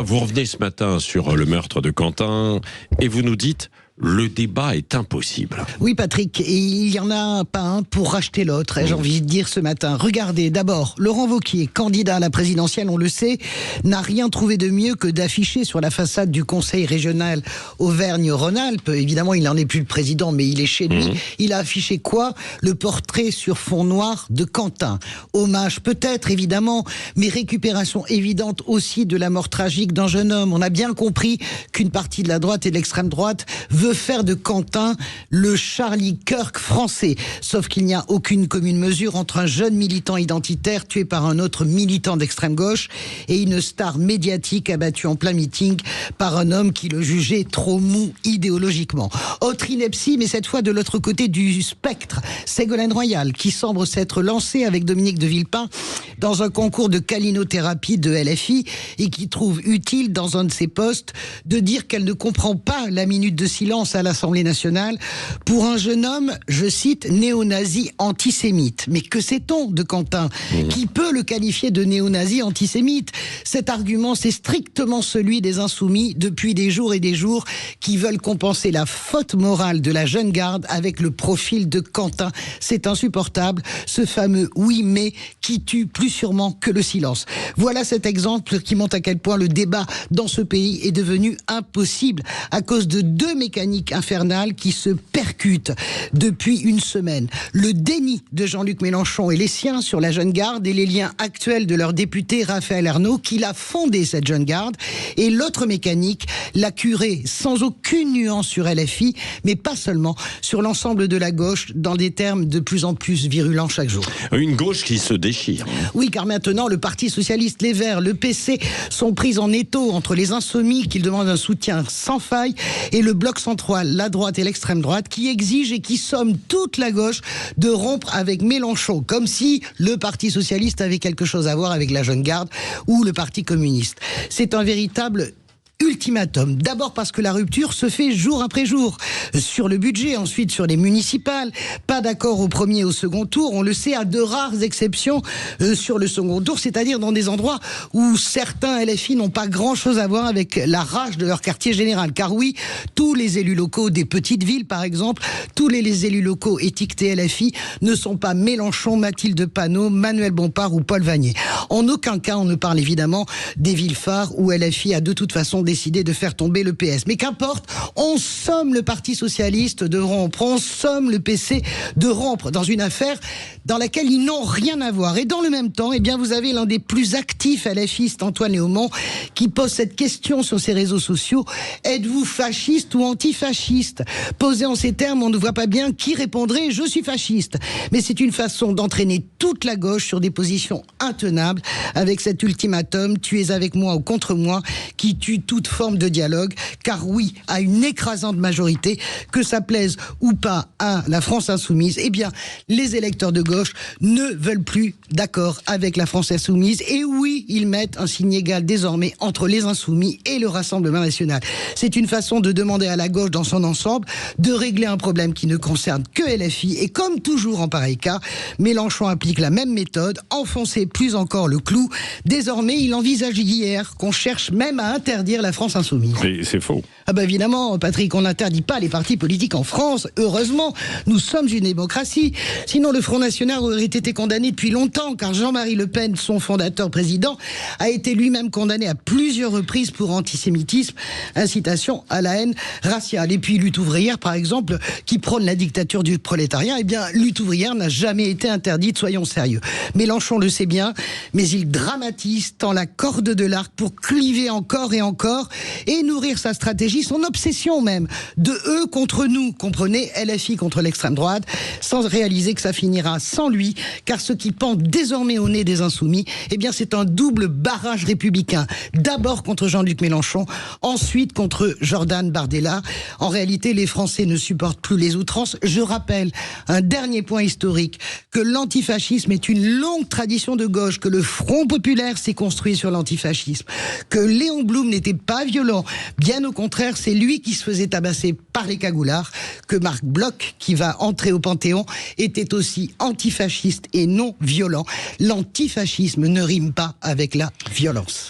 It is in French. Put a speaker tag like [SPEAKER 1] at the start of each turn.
[SPEAKER 1] Vous revenez ce matin sur le meurtre de Quentin et vous nous dites le débat est impossible.
[SPEAKER 2] Oui Patrick, et il y en a pas un pour racheter l'autre, j'ai envie de dire ce matin. Regardez, d'abord, Laurent Wauquiez, candidat à la présidentielle, on le sait, n'a rien trouvé de mieux que d'afficher sur la façade du conseil régional Auvergne-Rhône-Alpes, évidemment il n'en est plus le président mais il est chez lui, il a affiché quoi? Le portrait sur fond noir de Quentin. Hommage peut-être évidemment, mais récupération évidente aussi de la mort tragique d'un jeune homme. On a bien compris qu'une partie de la droite et de l'extrême droite veut faire de Quentin le Charlie Kirk français. Sauf qu'il n'y a aucune commune mesure entre un jeune militant identitaire tué par un autre militant d'extrême gauche et une star médiatique abattue en plein meeting par un homme qui le jugeait trop mou idéologiquement. Autre ineptie, mais cette fois de l'autre côté du spectre, Ségolène Royal, qui semble s'être lancée avec Dominique de Villepin dans un concours de calinothérapie de LFI et qui trouve utile dans un de ses posts de dire qu'elle ne comprend pas la minute de silence à l'Assemblée nationale pour un jeune homme, je cite, néo-nazi antisémite. Mais que sait-on de Quentin? Qui peut le qualifier de néo-nazi antisémite? Cet argument, c'est strictement celui des insoumis depuis des jours et des jours qui veulent compenser la faute morale de la jeune garde avec le profil de Quentin. C'est insupportable, ce fameux oui mais qui tue plus sûrement que le silence. Voilà cet exemple qui montre à quel point le débat dans ce pays est devenu impossible à cause de deux mécanismes infernales qui se percutent depuis une semaine. Le déni de Jean-Luc Mélenchon et les siens sur la jeune garde et les liens actuels de leur député Raphaël Ernaut qui l'a fondé cette jeune garde. Et l'autre mécanique, la curée sans aucune nuance sur LFI, mais pas seulement sur l'ensemble de la gauche dans des termes de plus en plus virulents chaque jour.
[SPEAKER 1] Une gauche qui se déchire.
[SPEAKER 2] Oui, car maintenant le Parti Socialiste, les Verts, le PC sont pris en étau entre les insoumis qui demandent un soutien sans faille et le bloc central, la droite et l'extrême droite, qui exigent et qui somment toute la gauche de rompre avec Mélenchon, comme si le Parti Socialiste avait quelque chose à voir avec la jeune garde ou le Parti communiste. C'est un véritable ultimatum. D'abord parce que la rupture se fait jour après jour. Sur le budget, ensuite sur les municipales. Pas d'accord au premier et au second tour. On le sait, à de rares exceptions sur le second tour, c'est-à-dire dans des endroits où certains LFI n'ont pas grand-chose à voir avec la rage de leur quartier général. Car oui, tous les élus locaux des petites villes, par exemple, tous les élus locaux étiquetés LFI ne sont pas Mélenchon, Mathilde Panot, Manuel Bompard ou Paul Vanier. En aucun cas, on ne parle évidemment des villes phares où LFI a de toute façon décidé de faire tomber le PS. Mais qu'importe, on somme le Parti Socialiste de rompre, on somme le PC de rompre dans une affaire dans laquelle ils n'ont rien à voir. Et dans le même temps, eh bien, vous avez l'un des plus actifs LFistes, Antoine Léaumont, qui pose cette question sur ses réseaux sociaux. Êtes-vous fasciste ou antifasciste? Posé en ces termes, on ne voit pas bien qui répondrait « je suis fasciste ». Mais c'est une façon d'entraîner toute la gauche sur des positions intenables avec cet ultimatum « tu es avec moi ou contre moi » qui tue toute forme de dialogue. Car oui, à une écrasante majorité, que ça plaise ou pas à la France insoumise, eh bien, les électeurs de gauche ne veulent plus d'accord avec la France insoumise. Et oui, ils mettent un signe égal désormais entre les insoumis et le Rassemblement national. C'est une façon de demander à la gauche dans son ensemble de régler un problème qui ne concerne que LFI. Et comme toujours en pareil cas, Mélenchon applique la même méthode, enfoncer plus encore le clou. Désormais, il envisage hier qu'on cherche même à interdire la France insoumise.
[SPEAKER 1] Et c'est faux.
[SPEAKER 2] Ah ben évidemment, Patrick, on n'interdit pas les partis politiques en France. Heureusement, nous sommes une démocratie. Sinon, le Front National aurait été condamné depuis longtemps, car Jean-Marie Le Pen, son fondateur président, a été lui-même condamné à plusieurs reprises pour antisémitisme, incitation à la haine raciale. Et puis Lutte ouvrière, par exemple, qui prône la dictature du prolétariat, eh bien, Lutte ouvrière n'a jamais été interdite, soyons sérieux. Mélenchon le sait bien, mais il dramatise, tend la corde de l'arc pour cliver encore et encore, et nourrir sa stratégie, son obsession même, de eux contre nous, comprenez, LFI contre l'extrême droite, sans réaliser que ça finira sans lui, car ce qui pend désormais au nez des insoumis, eh bien c'est un double barrage républicain. D'abord contre Jean-Luc Mélenchon, ensuite contre Jordan Bardella. En réalité, les Français ne supportent plus les outrances. Je rappelle, un dernier point historique, que l'antifascisme est une longue tradition de gauche, que le Front populaire s'est construit sur l'antifascisme, que Léon Blum n'était pas violent, bien au contraire, c'est lui qui se faisait tabasser par les cagoulards, que Marc Bloch, qui va entrer au Panthéon, était aussi antifasciste et non violent. L'antifascisme ne rime pas avec la violence.